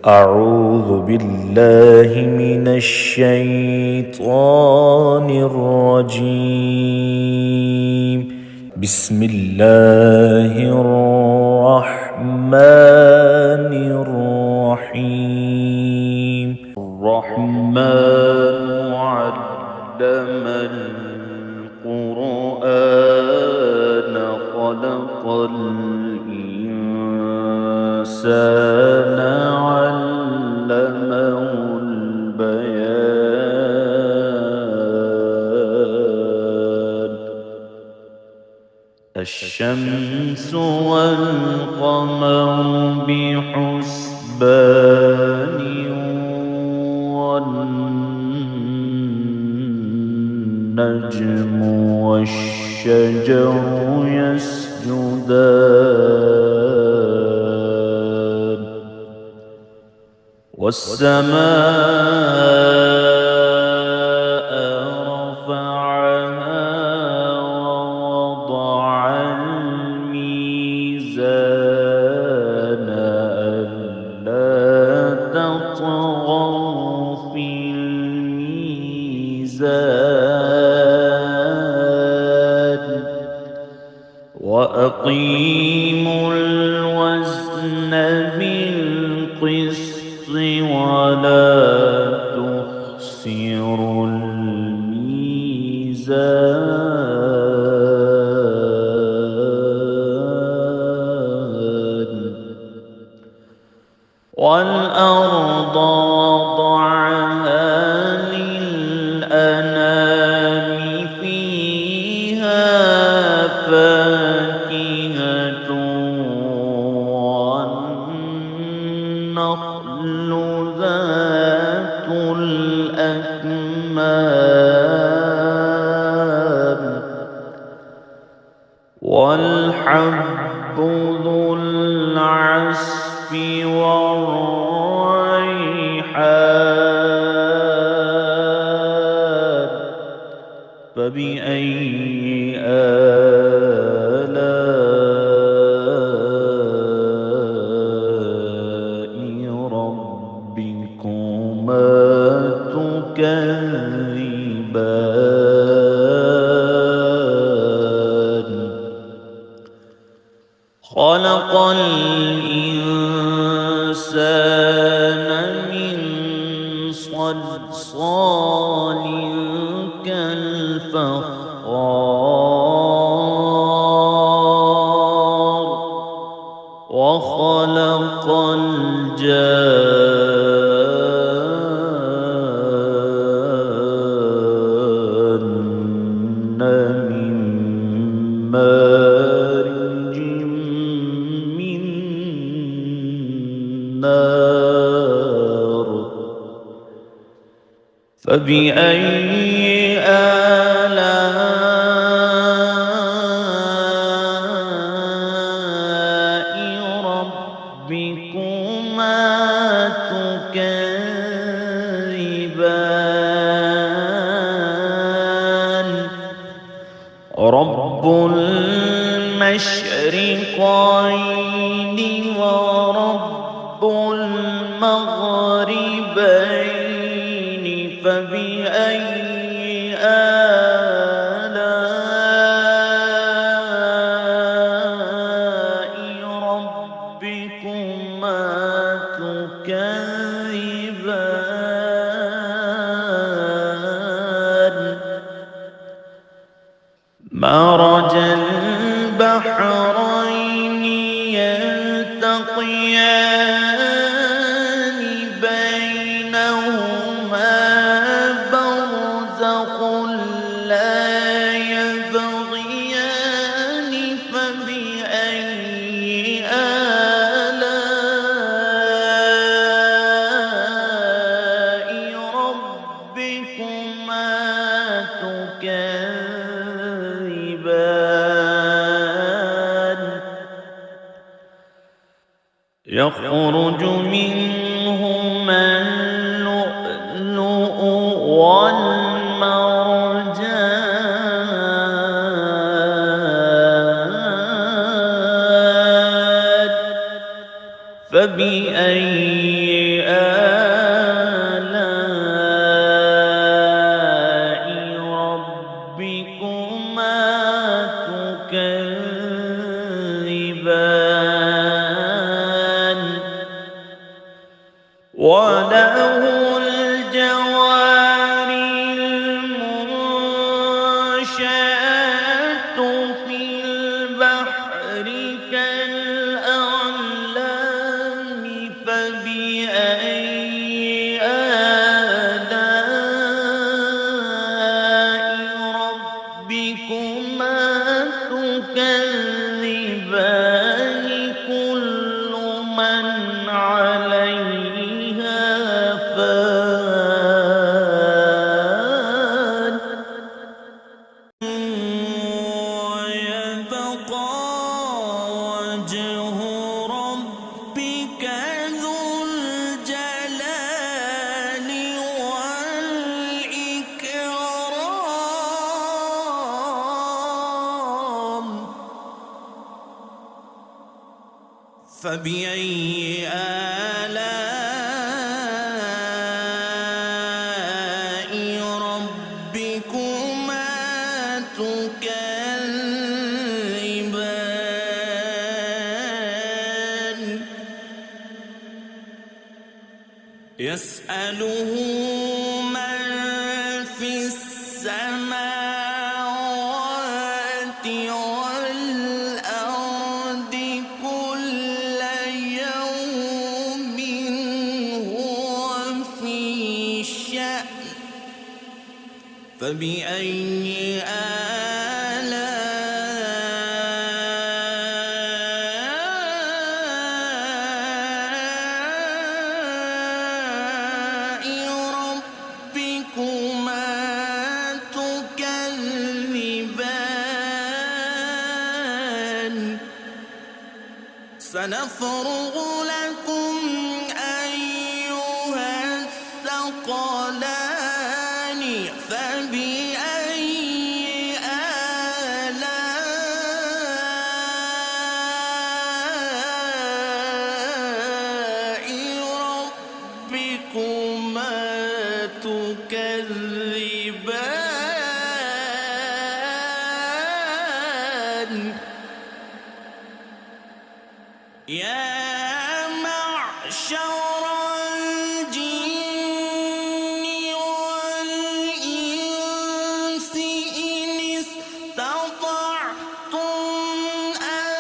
أعوذ بالله من الشيطان الرجيم. بسم الله الرحمن الرحيم. الرحمن علم القرآن خلق الإنسان علمه البيان. الشمس والقمر بحسبان والنجم والشجر يسجدان والسماء رفعها ووضع الميزان ألا تطغوا في الميزان وأقيموا الوزن بالقسط ولا تخسروا الميزان والأرض وضعها للأنام فيها فاكهة والنخل ذات الأكمام والحب ذو العصف والريحان. فبأي آلاء ربكما تكذبان. خلق الإنسان من صلصال كالفخار وخلق الجان من مارج من نار. فبأي آلاء ربكما تكذبان. رب المشرقين ورب المغربين. فبأي آلاء ربكما تكذبان. مرج البحرين يلتقيان بينهما برزخ لا يبغيان. فبأي آلاء ربكما تكذبان. يخرج منهما اللؤلؤ والمرجان. فبأي وله الجوار المنشآت في البحر كالأعلام فبأي آلاء ربكما تكذبان كل من عليها فان ويبقى وجه ربك ذو الجلال والإكرام فبأي آلاء ربكما تكذبان يسأله من في السماوات والأرض كل يوم هو في شأن فبأي آلاء ربكما تكذبان سنفرغ لكم أيها الثقلان فبأي آلاء ربكما تكذبان يا معشر الجن والإنس إن استطعتم أن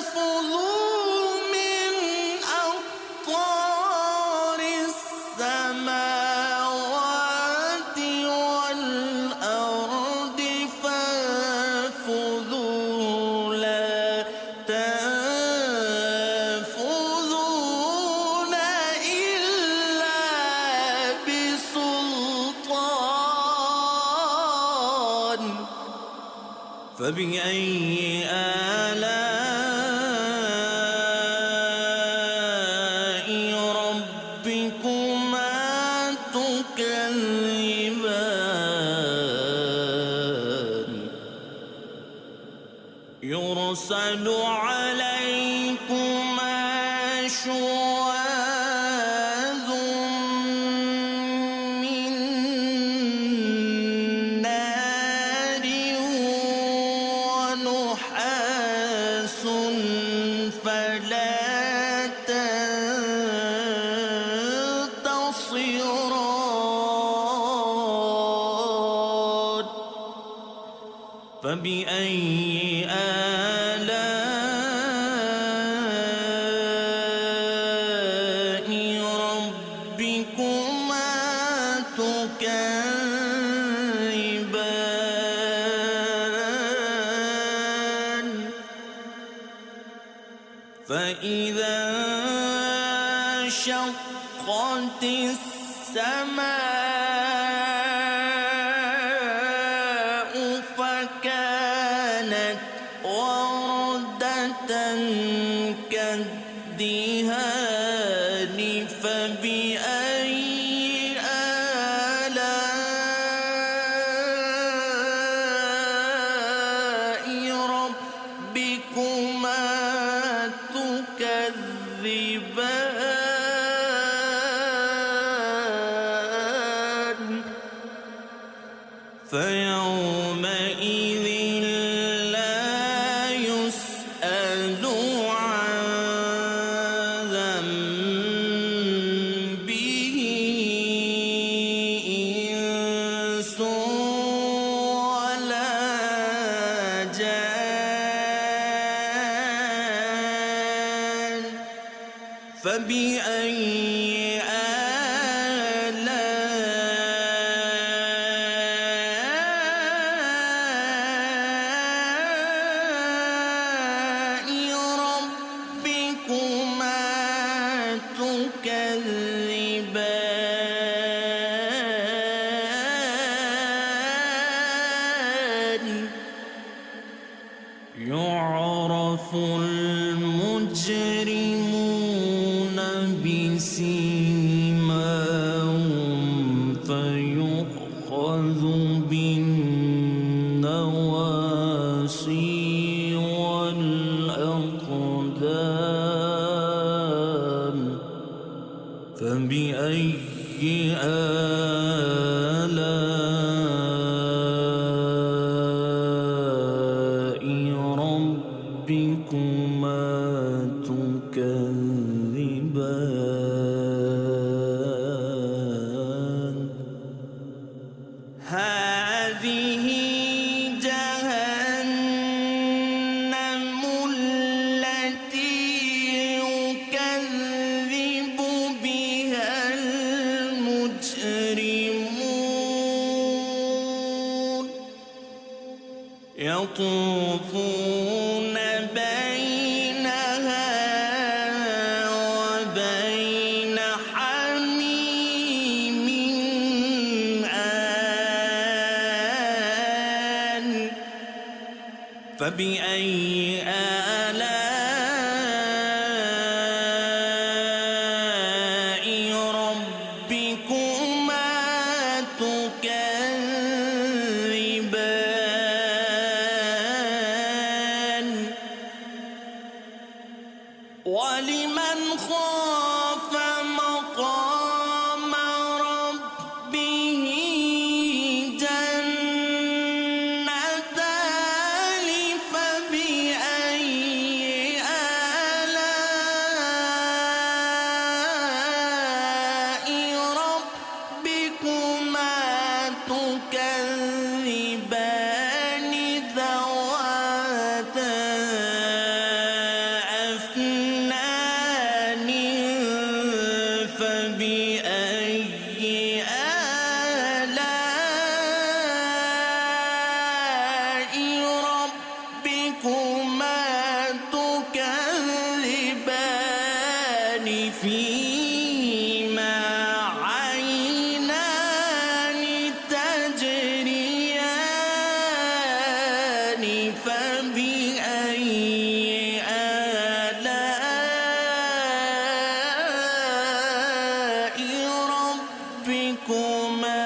تنفذوا من أقطار السماوات والأرض فانفذوا لا تنفذون إلا بسلطان فبأي آلاء ربكما تكذبان يرسل عليكما شواظ من نار ونحاس فلا تنتصران فبأي آلاء ربكما تكذبان فإذا انشقت السماء فكانت وردة كالدهان فبأي آلاء ربكما تكذبان فيومئذ لا يسأل عن فبأي آلاء ربكما تكذبان يعرف المجرمون بسيماهم فيؤخذ بالنواصي والأقدام فبأي آلاء ربكما تكذبان هذه جهنم التي يكذب بها المجرمون يطوفون بينها وبين حميم آن فبأي آلاء ربكما تكذبان ولمن خاف مقام ربه جنتان فبأي آلاء ربكما تكذبان ذواتا أفنان فبأي آلاء ربكما تكذبان فيهما عينان تجريان فبأي آلاء ربكما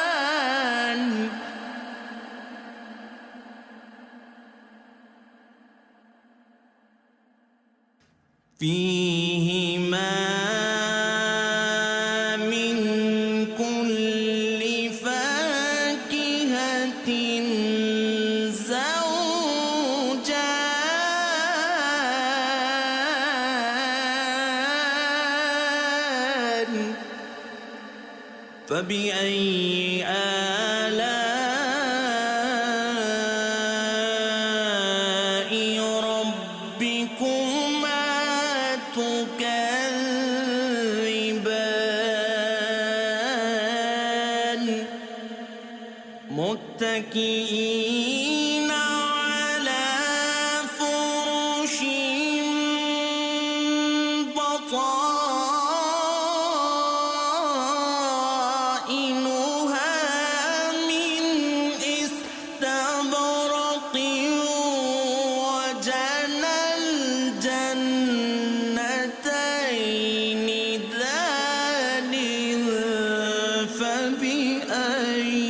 تكذبان فيهما من كل فاكهة زوجان فبأي آلاء ربكما تكذبان متكئين على فرش بطائنها من استبرق وجنى الجنتين دان فبأي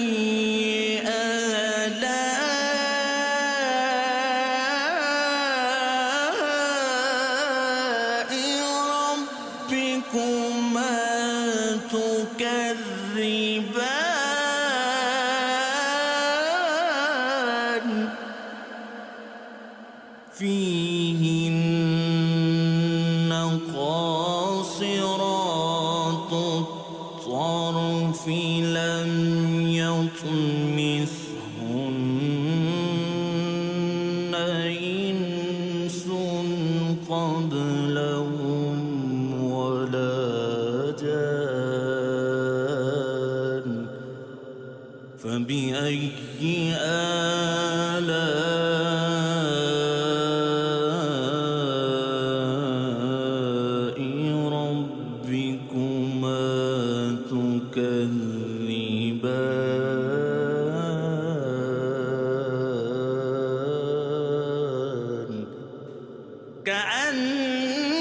آلاء ربكما تكذبان فيهن قاصرات الطرف لم يطمثهن كأنهن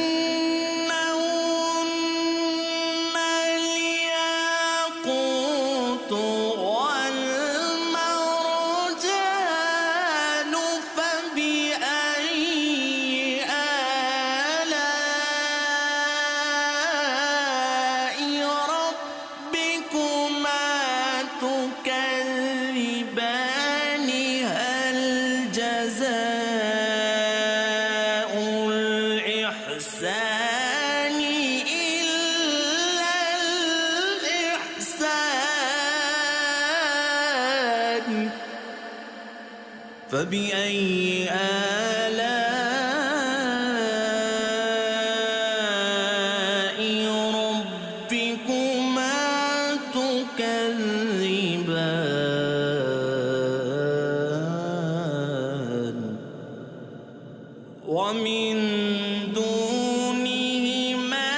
الياقوت والمرجان فبأي آلاء ربكما تكذبان هل جزاء الإحسان إلا الإحسان فبأي آلاء ربكما تكذبان ومن دونهما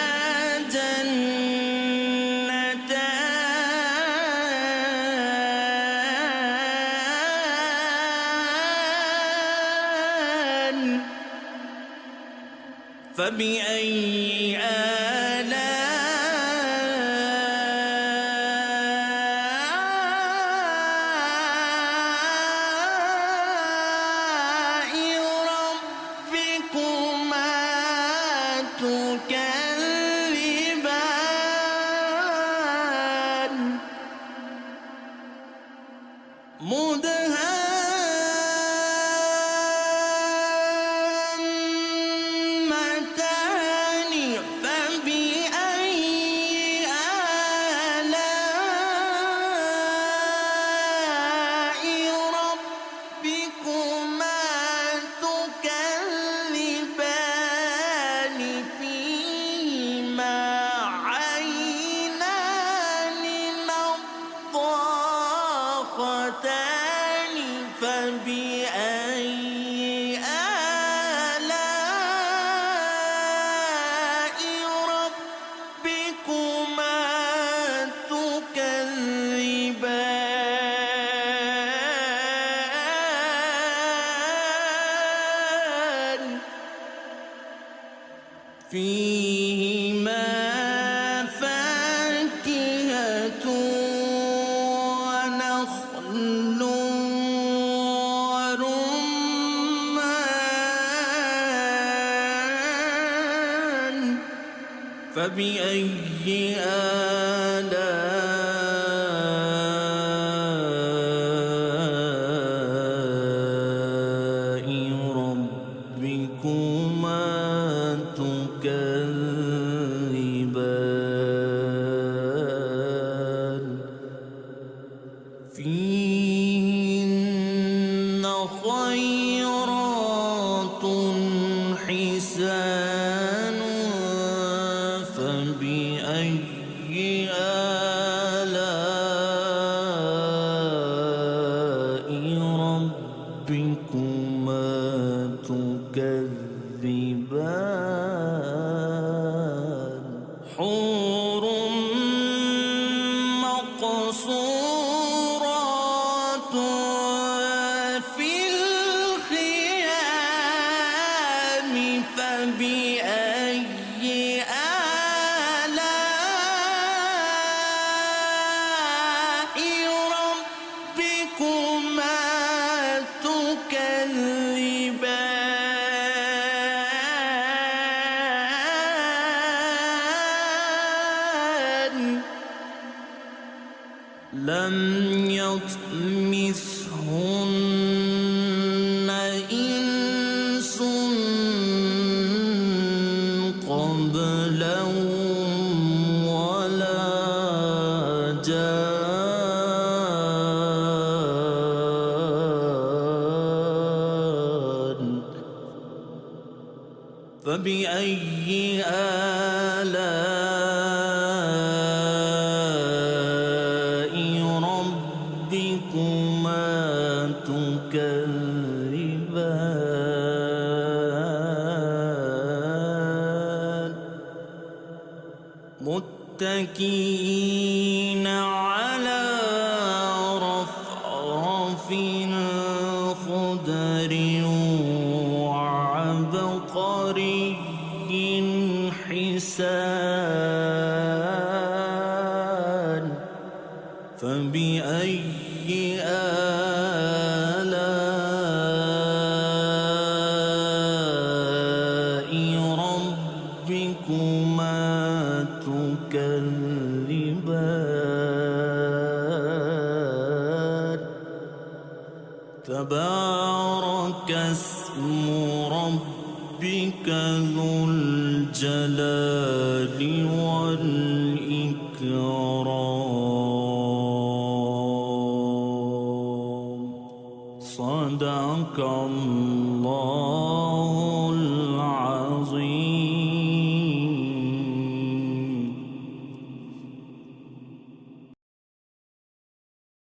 جنتان فبأي آلاء ربكما تكذبان مدهامتان فبأي آلاء ربكما تكذبان فيهما عينان نضاختان فبأي آلاء ربكما تكذبان فيهما فاكهة ونخل ورمان فبأي آلاء ربكما تكذبان فيهن خيرات حسان فبأي آلاء ربكما تكذبان حور مقصورات في الخيام فبأي آلاء ربكما تكذبان لم يطمثهن إنس قبلهم ولا جان فبأي آلاء ربكما تكذبان متكئين على رفرف خضر وعبقر تبارك اسم ربك ذو الجلال والإكرام. صدق الله